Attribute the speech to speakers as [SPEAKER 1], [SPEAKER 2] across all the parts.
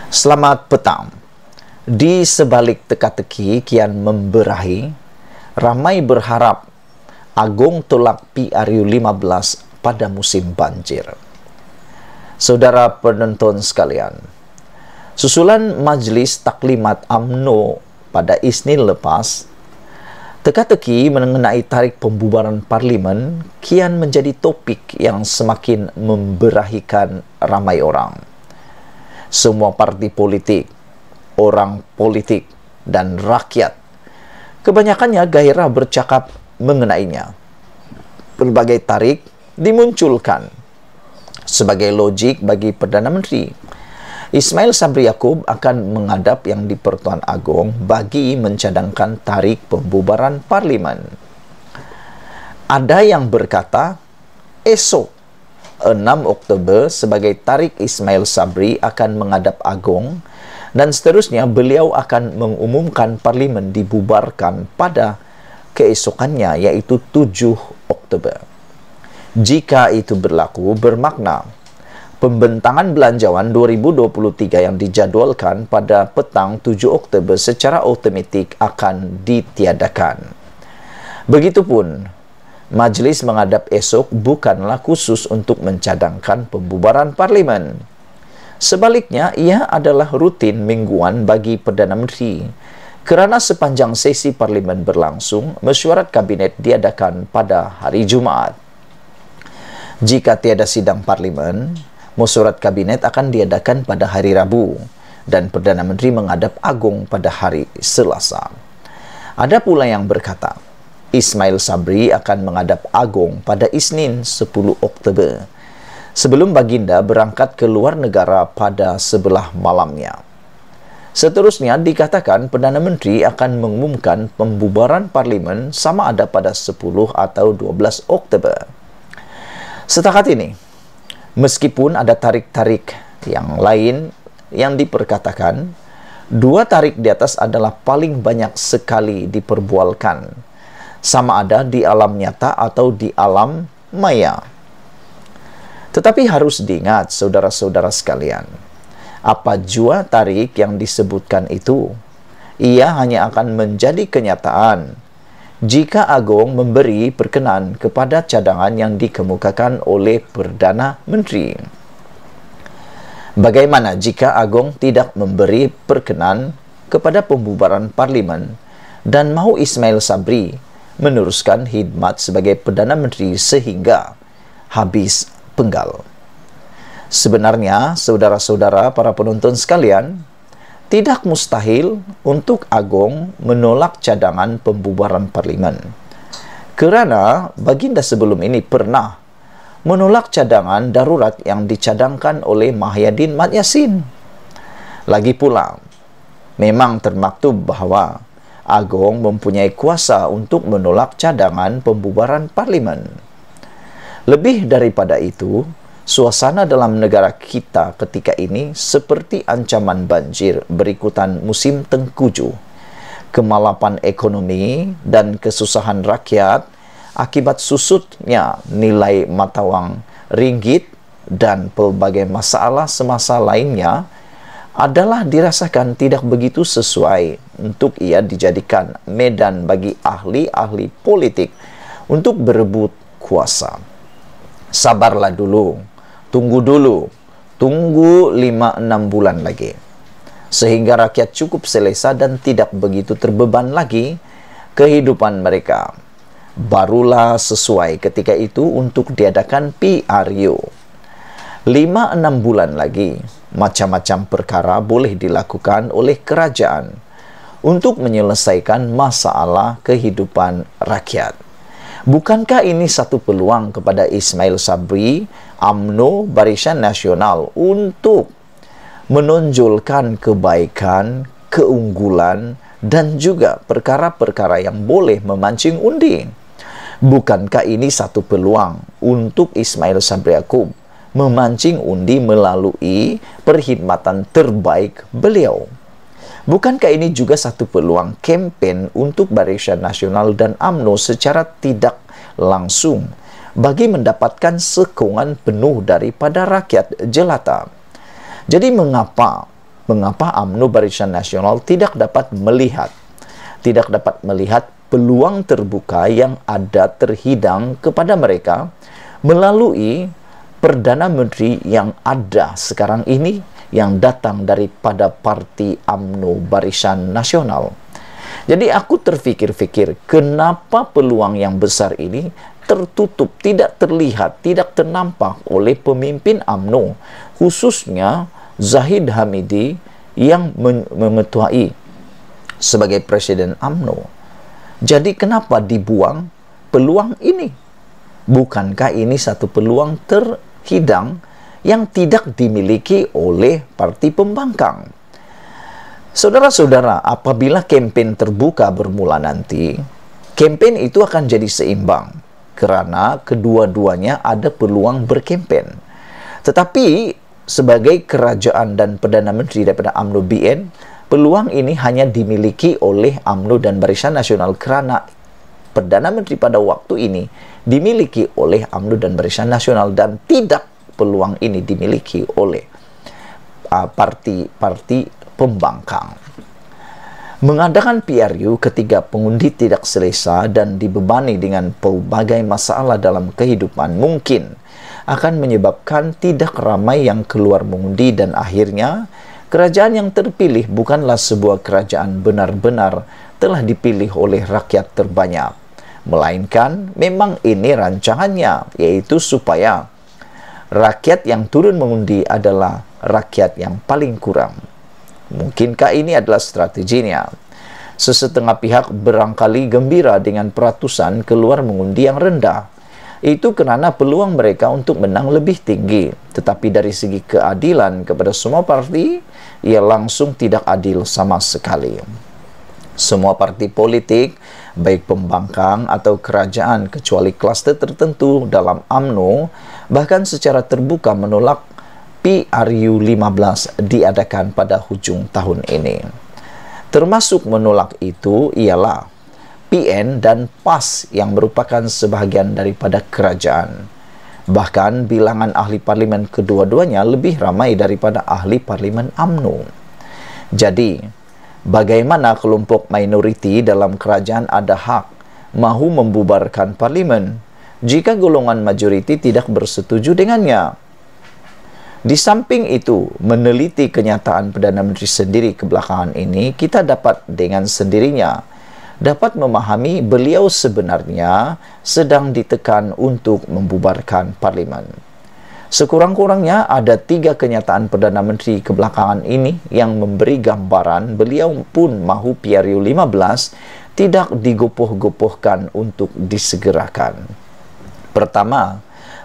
[SPEAKER 1] Selamat petang. Di sebalik teka-teki kian memberahi, ramai berharap Agong tolak PRU 15 pada musim banjir. Saudara penonton sekalian, susulan Majlis Taklimat UMNO pada Isnin lepas, teka-teki mengenai tarik pembubaran parlimen kian menjadi topik yang semakin memberahikan ramai orang. Semua parti politik, orang politik, dan rakyat kebanyakannya gairah bercakap mengenainya. Berbagai tarik dimunculkan sebagai logik bagi Perdana Menteri Ismail Sabri Yaakob akan menghadap Yang di-Pertuan Agong bagi mencadangkan tarik pembubaran parlimen. Ada yang berkata esok 6 Oktober sebagai tarik Ismail Sabri akan menghadap Agong dan seterusnya beliau akan mengumumkan parlimen dibubarkan pada keesokannya, yaitu 7 Oktober. Jika itu berlaku, bermakna pembentangan belanjawan 2023 yang dijadwalkan pada petang 7 Oktober secara otomatik akan ditiadakan. Begitupun, Majlis menghadap esok bukanlah khusus untuk mencadangkan pembubaran parlimen. Sebaliknya, ia adalah rutin mingguan bagi Perdana Menteri. Kerana sepanjang sesi parlimen berlangsung, mesyuarat kabinet diadakan pada hari Jumaat. Jika tiada sidang parlimen, mesyuarat kabinet akan diadakan pada hari Rabu dan Perdana Menteri menghadap Agong pada hari Selasa. Ada pula yang berkata, Ismail Sabri akan menghadap Agong pada Isnin 10 Oktober sebelum baginda berangkat ke luar negara pada sebelah malamnya. Seterusnya dikatakan Perdana Menteri akan mengumumkan pembubaran parlimen sama ada pada 10 atau 12 Oktober. Setakat ini, meskipun ada tarik-tarik yang lain yang diperkatakan, dua tarik di atas adalah paling banyak sekali diperbualkan, sama ada di alam nyata atau di alam maya. Tetapi harus diingat, saudara-saudara sekalian, apa jua tarik yang disebutkan itu, ia hanya akan menjadi kenyataan jika Agong memberi perkenan kepada cadangan yang dikemukakan oleh Perdana Menteri. Bagaimana jika Agong tidak memberi perkenan kepada pembubaran parlimen dan mahu Ismail Sabri meneruskan khidmat sebagai Perdana Menteri sehingga habis penggal? Sebenarnya, saudara-saudara para penonton sekalian, tidak mustahil untuk Agong menolak cadangan pembubaran parlimen. Kerana baginda sebelum ini pernah menolak cadangan darurat yang dicadangkan oleh Mahyadin Mat Yassin. Lagi pula, memang termaktub bahawa Agong mempunyai kuasa untuk menolak cadangan pembubaran parlimen. Lebih daripada itu, suasana dalam negara kita ketika ini seperti ancaman banjir berikutan musim tengkujuh, kemalapan ekonomi dan kesusahan rakyat akibat susutnya nilai mata wang ringgit dan pelbagai masalah semasa lainnya adalah dirasakan tidak begitu sesuai untuk ia dijadikan medan bagi ahli-ahli politik untuk berebut kuasa. Sabarlah dulu, tunggu 5-6 bulan lagi, sehingga rakyat cukup selesa dan tidak begitu terbeban lagi kehidupan mereka. Barulah sesuai ketika itu untuk diadakan PRU. 5-6 bulan lagi, macam-macam perkara boleh dilakukan oleh kerajaan untuk menyelesaikan masalah kehidupan rakyat. Bukankah ini satu peluang kepada Ismail Sabri, UMNO, Barisan Nasional untuk menonjolkan kebaikan, keunggulan, dan juga perkara-perkara yang boleh memancing undi? Bukankah ini satu peluang untuk Ismail Sabri Yaakob memancing undi melalui perkhidmatan terbaik beliau? Bukankah ini juga satu peluang kempen untuk Barisan Nasional dan UMNO secara tidak langsung bagi mendapatkan sokongan penuh daripada rakyat jelata? Jadi mengapa mengapa UMNO Barisan Nasional tidak dapat melihat peluang terbuka yang ada terhidang kepada mereka melalui Perdana Menteri yang ada sekarang ini yang datang daripada parti UMNO Barisan Nasional. Jadi aku terfikir-fikir, kenapa peluang yang besar ini tertutup, tidak terlihat, tidak ternampak oleh pemimpin UMNO, khususnya Zahid Hamidi yang mengetuai sebagai Presiden UMNO. Jadi kenapa dibuang peluang ini? Bukankah ini satu peluang terhidang yang tidak dimiliki oleh parti pembangkang? Saudara-saudara, apabila kempen terbuka bermula nanti, kempen itu akan jadi seimbang karena kedua-duanya ada peluang berkempen. Tetapi sebagai kerajaan dan Perdana Menteri daripada UMNO BN, peluang ini hanya dimiliki oleh UMNO dan Barisan Nasional karena Perdana Menteri pada waktu ini dimiliki oleh UMNO dan Barisan Nasional, dan tidak peluang ini dimiliki oleh parti-parti pembangkang. Mengadakan PRU ketika pengundi tidak selesa dan dibebani dengan pelbagai masalah dalam kehidupan mungkin akan menyebabkan tidak ramai yang keluar mengundi, dan akhirnya kerajaan yang terpilih bukanlah sebuah kerajaan benar-benar telah dipilih oleh rakyat terbanyak, melainkan memang ini rancangannya, yaitu supaya rakyat yang turun mengundi adalah rakyat yang paling kurang. Mungkinkah ini adalah strateginya? Sesetengah pihak barangkali gembira dengan peratusan keluar mengundi yang rendah. Itu kerana peluang mereka untuk menang lebih tinggi. Tetapi dari segi keadilan kepada semua parti, ia langsung tidak adil sama sekali. Semua parti politik, baik pembangkang atau kerajaan kecuali kluster tertentu dalam UMNO, bahkan secara terbuka menolak PRU 15 diadakan pada hujung tahun ini. Termasuk menolak itu ialah PN dan PAS yang merupakan sebahagian daripada kerajaan. Bahkan bilangan ahli parlimen kedua-duanya lebih ramai daripada ahli parlimen UMNO. Jadi, bagaimana kelompok minoriti dalam kerajaan ada hak mahu membubarkan parlimen jika golongan majoriti tidak bersetuju dengannya? Di samping itu, meneliti kenyataan Perdana Menteri sendiri kebelakangan ini, kita dapat dengan sendirinya dapat memahami beliau sebenarnya sedang ditekan untuk membubarkan parlimen. Sekurang-kurangnya ada 3 kenyataan Perdana Menteri kebelakangan ini yang memberi gambaran beliau pun mahu PRU 15 tidak digopoh-gopohkan untuk disegerakan. Pertama,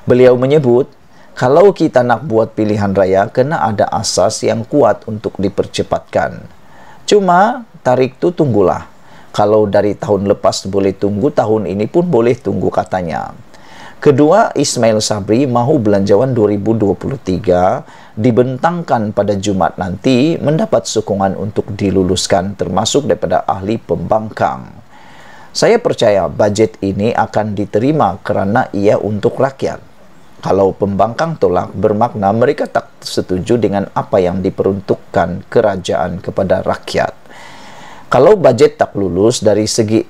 [SPEAKER 1] beliau menyebut, kalau kita nak buat pilihan raya, kena ada asas yang kuat untuk dipercepatkan. Cuma, tarik tu tunggulah. Kalau dari tahun lepas boleh tunggu, tahun ini pun boleh tunggu katanya. Kedua, Ismail Sabri mahu belanjawan 2023 dibentangkan pada Jumaat nanti mendapat sokongan untuk diluluskan termasuk daripada ahli pembangkang. Saya percaya bajet ini akan diterima kerana ia untuk rakyat. Kalau pembangkang tolak, bermakna mereka tak setuju dengan apa yang diperuntukkan kerajaan kepada rakyat. Kalau bajet tak lulus dari segi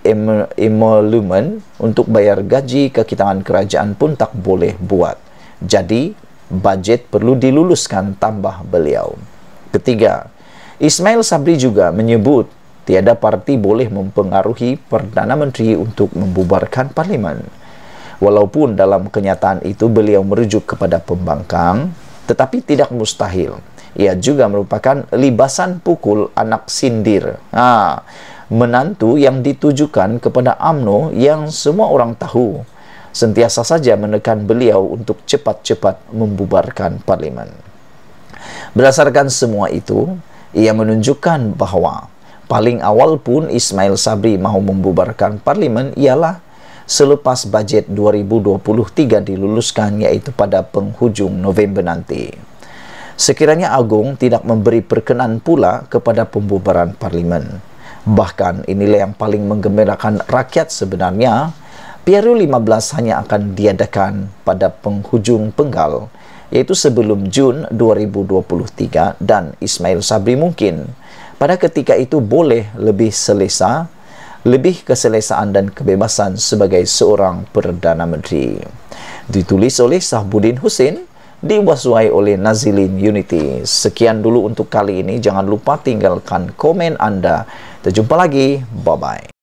[SPEAKER 1] emolumen untuk bayar gaji kekitangan kerajaan pun tak boleh buat. Jadi, bajet perlu diluluskan, tambah beliau. Ketiga, Ismail Sabri juga menyebut tiada parti boleh mempengaruhi Perdana Menteri untuk membubarkan parlimen. Walaupun dalam kenyataan itu beliau merujuk kepada pembangkang, tetapi tidak mustahil. Ia juga merupakan libasan pukul anak sindir. Menantu yang ditujukan kepada UMNO yang semua orang tahu, sentiasa saja menekan beliau untuk cepat-cepat membubarkan parlimen. Berdasarkan semua itu, ia menunjukkan bahawa paling awal pun Ismail Sabri mahu membubarkan parlimen ialah selepas bajet 2023 diluluskan, iaitu pada penghujung November nanti. Sekiranya Agong tidak memberi perkenan pula kepada pembubaran parlimen. Bahkan inilah yang paling menggembirakan rakyat sebenarnya, PRU 15 hanya akan diadakan pada penghujung penggal, yaitu sebelum Jun 2023, dan Ismail Sabri mungkin pada ketika itu boleh lebih selesa, lebih keselesaan dan kebebasan sebagai seorang Perdana Menteri. Ditulis oleh Sahbudin Hussein, diwasuai oleh Nazilin Unity. Sekian dulu untuk kali ini. Jangan lupa tinggalkan komen Anda. Kita jumpa lagi. Bye-bye.